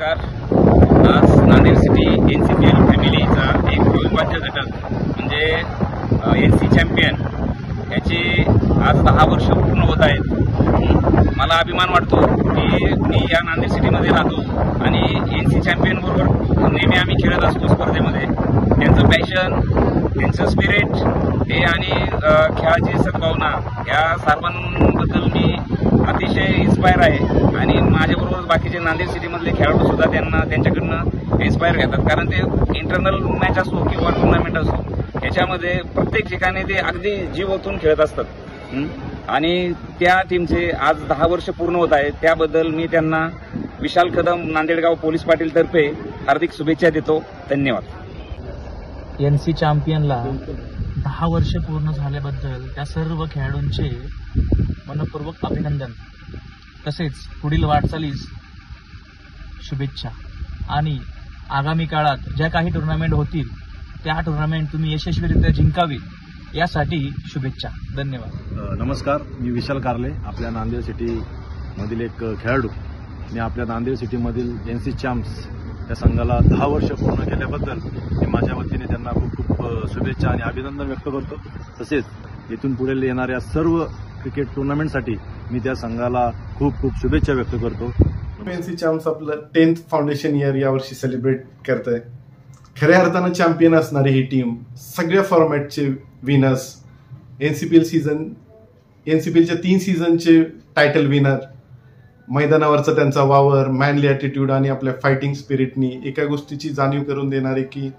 नमस्कार. आज Nanded city NCPL फॅमिलीचा एक अविभाज्य घटक म्हणजे NC चॅम्पियन याची आज 10 वर्ष पूर्ण होत आहेत. मला अभिमान वाटतो की मी या नांदेड सिटीमध्ये राहतो आणि NC चॅम्पियन बरोबर नेहमी आम्ही खेळत असतो स्पर्धेमध्ये. त्यांचं पॅशन, त्यांचं स्पिरिट हे आणि खेळाची सद्भावना या सर्वांबद्दल मी अतिशय इन्स्पायर आहे आणि माझ्याबरोबर बाकीचे नांदेड सिटीमधले खेळाडू सुद्धा त्यांच्याकडनं इन्स्पायर घेतात. कारण ते इंटरनल मॅच असो किंवा टुर्नामेंट असो याच्यामध्ये प्रत्येक ठिकाणी ते अगदी जीव ओतून खेळत असतात आणि त्या टीमचे आज 10 वर्ष पूर्ण होत आहेत. त्याबद्दल मी त्यांना विशाल कदम नांदेडगाव पोलीस पाटील तर्फे हार्दिक शुभेच्छा देतो. धन्यवाद. NC चॅम्पियनला 10 वर्ष पूर्ण झाल्याबद्दल त्या सर्व खेळाडूंचे मनपूर्वक अभिनंदन, तसेच पुढील वाटचालीस शुभेच्छा आणि आगामी काळात ज्या काही टुर्नामेंट होतील त्या टुर्नामेंट तुम्ही यशस्वीरित्या जिंकावी यासाठी शुभेच्छा. धन्यवाद. नमस्कार, मी विशाल कारले, आपल्या नांदेड सिटीमधील एक खेळाडू. मी आपल्या नांदेड सिटीमधील NC चॅम्प्स या संघाला 10 वर्ष पूर्ण केल्याबद्दल मी माझ्या वतीने त्यांना खूप खूप शुभेच्छा आणि अभिनंदन व्यक्त करतो. तसेच इथून पुढे येणाऱ्या सर्व क्रिकेट टुर्नामेंटसाठी मी त्या संघाला खूप खूप शुभेच्छा व्यक्त करतो. NC चॅम्प्स आपलं 10th फाउंडेशन इयर यावर्षी सेलिब्रेट करत आहे. खऱ्या अर्थानं चॅम्पियन असणारी ही टीम, सगळ्या फॉर्मॅटचे विनर्स, NCPLच्या 3 सीझनचे टायटल विनर, मैदानावरचा त्यांचा वावर, मॅनली ॲटिट्यूड आणि आपल्या फायटिंग स्पिरिटनी एका गोष्टीची जाणीव करून देणारे की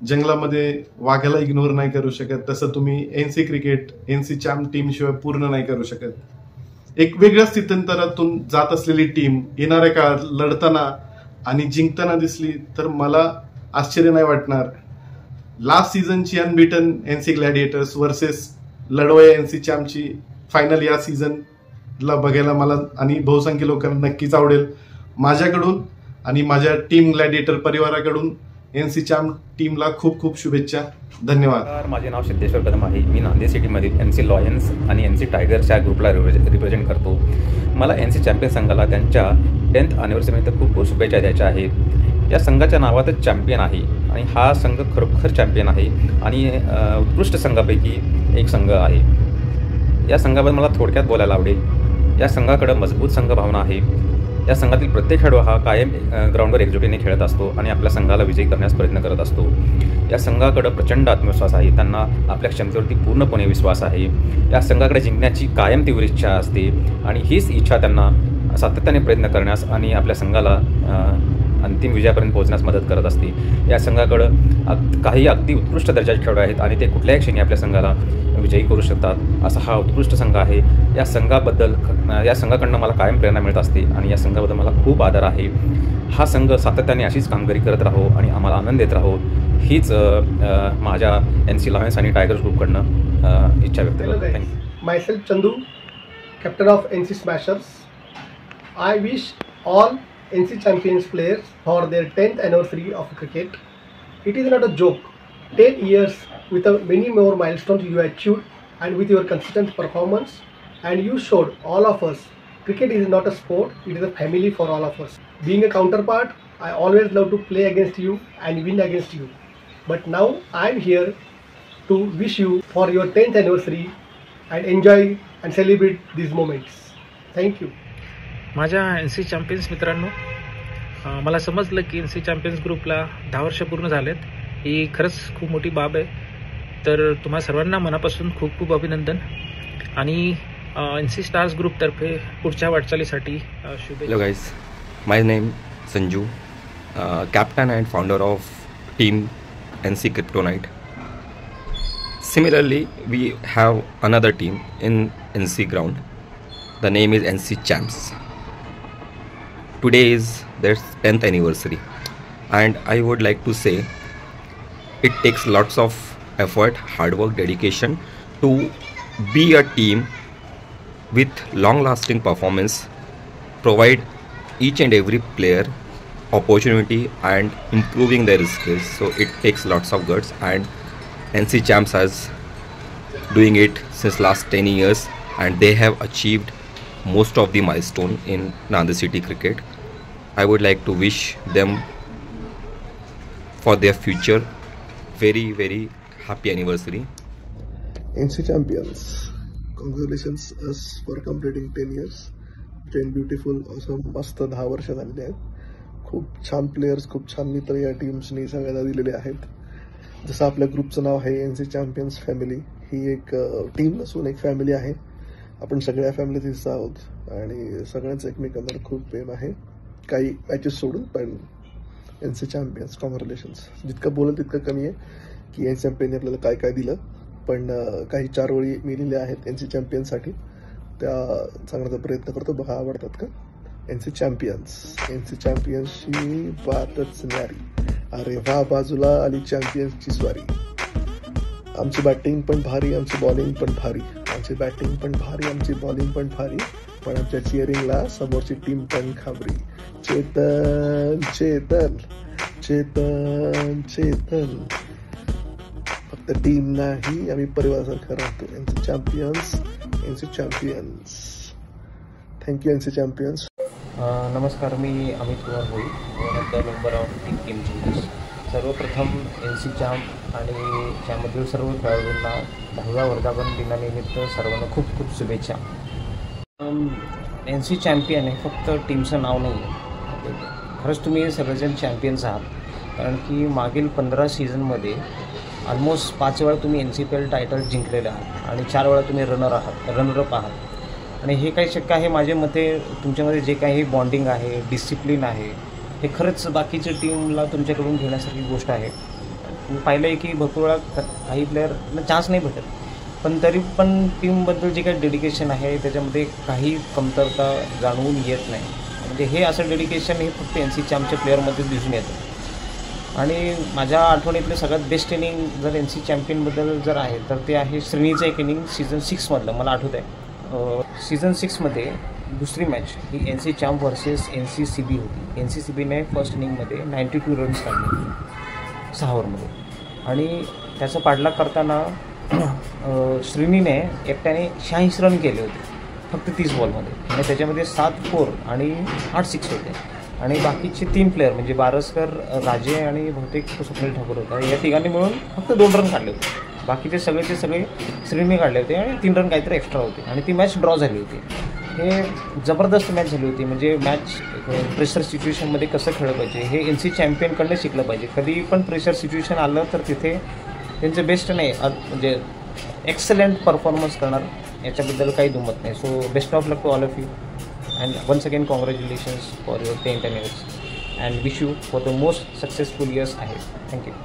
जंगलामध्ये वाघाला इग्नोर नाही करू शकत, तसं तुम्ही NC क्रिकेट NC चॅम्प टीमशिवाय पूर्ण नाही करू शकत. एक वेगळ्या स्थित्यंतरातून जात असलेली टीम येणाऱ्या काळात लढताना आणि जिंकताना दिसली तर मला आश्चर्य नाही वाटणार. लास्ट सीझनची अनबिटन NC ग्लॅडिएटर्स वर्सेस लढवय NC चॅम्पची फायनल या सीझनला बघायला मला आणि बहुसंख्य लोकांना नक्कीच आवडेल. माझ्याकडून आणि माझ्या टीम ग्लॅडिएटर परिवाराकडून NC चॅम्प टीमला खूप खूप शुभेच्छा. धन्यवाद. माझे नाव सिद्धेश्वर कदम आहे. मी नांदेड सिटीमधील NC लॉयन्स आणि NC टायगर्स या ग्रुपला रिप्रेझेंट करतो. मला NC चॅम्पियन संघाला त्यांच्या 10th अॅनिव्हर्सरीनिमित्त खूप खूप शुभेच्छा द्यायच्या आहेत. या संघाच्या नावातच चॅम्पियन आहे आणि हा संघ खरोखर चॅम्पियन आहे आणि उत्कृष्ट संघापैकी एक संघ आहे. या संघाबद्दल मला थोडक्यात बोलायला आवडेल. या संघाकडे मजबूत संघ भावना आहे. या संघातील प्रत्येक खेळाडू हा कायम ग्राउंडवर एकजुटीने खेळत असतो आणि आपल्या संघाला विजयी करण्यास प्रयत्न करत असतो. या संघाकडे प्रचंड आत्मविश्वास आहे. त्यांना आपल्या क्षमतेवरती पूर्णपणे विश्वास आहे. या संघाकडे जिंकण्याची कायम तीव्र इच्छा असते आणि हीच इच्छा त्यांना सातत्याने प्रयत्न करण्यास आणि आपल्या संघाला अंतिम विजयापर्यंत पोहोचण्यास मदत करत असते. या संघाकडं काही अगदी उत्कृष्ट दर्जाचे खेळाडू आहेत आणि ते कुठल्याही क्षणी आपल्या संघाला विजयी करू शकतात. असा हा उत्कृष्ट संघ आहे. या संघाकडनं मला कायम प्रेरणा मिळत असते आणि या संघाबद्दल मला खूप आदर आहे. हा संघ सातत्याने अशीच कामगिरी करत राहो आणि आम्हाला आनंद देत राहो हीच माझ्या NC लॉयन्स आणि टायगर्स ग्रुपकडनं इच्छा व्यक्त करतो. Thank you. Myself Chandu, captain of NC Smashers. I wish all NC Champions players for their 10th anniversary of cricket. It is not a joke. 10 years with many more milestones you achieved and with your consistent performance, and you showed all of us cricket is not a sport, it is a family for all of us. Being a counterpart, I always love to play against you and win against you. But now I am here to wish you for your 10th anniversary and enjoy and celebrate these moments. Thank you. माझ्या NC champions मित्रांनो, मला समजलं की NC champions ग्रुपला 10 वर्ष पूर्ण झालेत. ही खरंच खूप मोठी बाब आहे. तर तुम्हा सर्वांना मनापासून खूप खूप अभिनंदन आणि NC स्टार्स ग्रुपतर्फे पुढच्या वाटचालीसाठी शुभेच्छा. Hello guys, my name Sanju, captain and founder of team NC Kryptonite. Similarly, we have another team in NC ground. The name is NC Champs. Today is their 10th anniversary and I would like to say it takes lots of effort, hard work, dedication to be a team with long lasting performance, provide each and every player opportunity and improving their skills. So it takes lots of guts and NC Champs has doing it since last 10 years and they have achieved most of the milestone in Nanded City cricket. I would like to wish them for their future very, very happy anniversary. NC champions, congratulations us for completing 10 years. 10 beautiful असं मस्त 10 वर्ष झालेली आहेत. खूप छान players, खूप छान मित्र या टीम्सनी सगळ्यांना दिलेले आहेत. जसं आपल्या ग्रुपचं नाव आहे NC चॅम्पियन्स फॅमिली, ही एक टीम नसून एक फॅमिली आहे. आपण सगळ्या फॅमिलीत हिस्सा आहोत आणि सगळ्यांचं एकमेकांवर खूप प्रेम आहे, काही मॅचेस सोडून. पण NC चॅम्पियन्स कॉंग्रॅच्युलेशन्स. जितकं बोलत तितकं कमी आहे की NC चॅम्पियनने आपल्याला काय काय दिलं. पण काही 4 ओळी मी लिहिल्या आहेत NC चॅम्पियन्ससाठी, त्या सांगण्याचा प्रयत्न करतो. बघा आवडतात का? NC चॅम्पियन्सची बातच न्यारी. अरे वा, बाजूला आली चॅम्पियन्सची स्वारी. आमची बॅटिंग पण भारी, आमची बॉलिंग पण भारी. आमची बॅटिंग पण भारी, आमची बॉलिंग पण भारी. पण आमच्या चिअरिंगला समोरची टीम पण घाबरी. चेतन चेतन चेतन चेतन, फक्त टीम नाही, आम्ही परिवारासारखं राहतो. NC champions. Thank you NC champions. नमस्कार, मी Amit Kumar Bhoi, one of the member of team changes. सर्वप्रथम NC चॅम्प आणि त्यामधील सर्व खेळाडूंना 10व्या वर्धापन दिनानिमित्त सर्वांना खूप खूप शुभेच्छा. NC चॅम्पियन हे फक्त टीमचं नाव नाही आहे, खरंच तुम्ही सर्वजण चॅम्पियन्स आहात. कारण की मागील 15 सीझनमध्ये ऑलमोस्ट 5 वेळा तुम्ही NCPL टायटल जिंकलेले आहात आणि 4 वेळा तुम्ही रनरअप आहात. आणि हे काही शक्य आहे, माझ्या मते तुमच्यामध्ये जे काही बॉन्डिंग आहे, डिसिप्लिन आहे, हे खरंच बाकीच्या टीमला तुमच्याकडून घेण्यासारखी गोष्ट आहे. मी पाहिलं आहे की भरपूर वेळा काही प्लेयरना चान्स नाही भेटत, पण तरी पण टीमबद्दल जे काही डेडिकेशन आहे त्याच्यामध्ये काही कमतरता जाणवून येत नाही. म्हणजे हे असं डेडिकेशन हे फक्त NC चॅम्पच्या प्लेअरमध्ये दिसून येतं. आणि माझ्या आठवणीतलं सगळ्यात बेस्ट इनिंग जर NC चॅम्पियनबद्दल जर आहे तर ते आहे श्रीनीचं एक इनिंग सीझन 6मधलं. मला आठवत आहे सीझन 6मध्ये दुसरी मॅच ही NC चॅम्प वर्सेस NCCB होती. NCCBने फर्स्ट इनिंगमध्ये 92 रन्स काढले 6 ओव्हरमध्ये आणि त्याचा पाठलाग करताना श्रीनीने एकट्याने 86 रन केले होते फक्त 30 बॉलमध्ये. आणि त्याच्यामध्ये 7 4 आणि 8 6 होते. आणि बाकीचे 3 प्लेयर म्हणजे बारसकर, राजे आणि बहुतेक स्वप्नील ठाकूर होता, या तिघांनी मिळून फक्त 2 रन काढले होते. बाकीचे सगळेचे सगळे श्रीनी काढले होते आणि 3 रन काहीतरी एक्स्ट्रा होते आणि ती मॅच ड्रॉ झाली होती. हे जबरदस्त मॅच झाली होती. म्हणजे मॅच प्रेशर सिच्युएशनमध्ये कसं खेळलं पाहिजे हे NC चॅम्पियनकडनं शिकलं पाहिजे. कधी पण प्रेशर सिच्युएशन आलं तर तिथे त्यांचं बेस्ट नाही, म्हणजे एक्सलंट परफॉर्मन्स करणार, याच्याबद्दल काही दुमत नाही. So best of luck to all of you and once again congratulations for your 10th anniversary and wish you for the most successful years ahead. Thank you.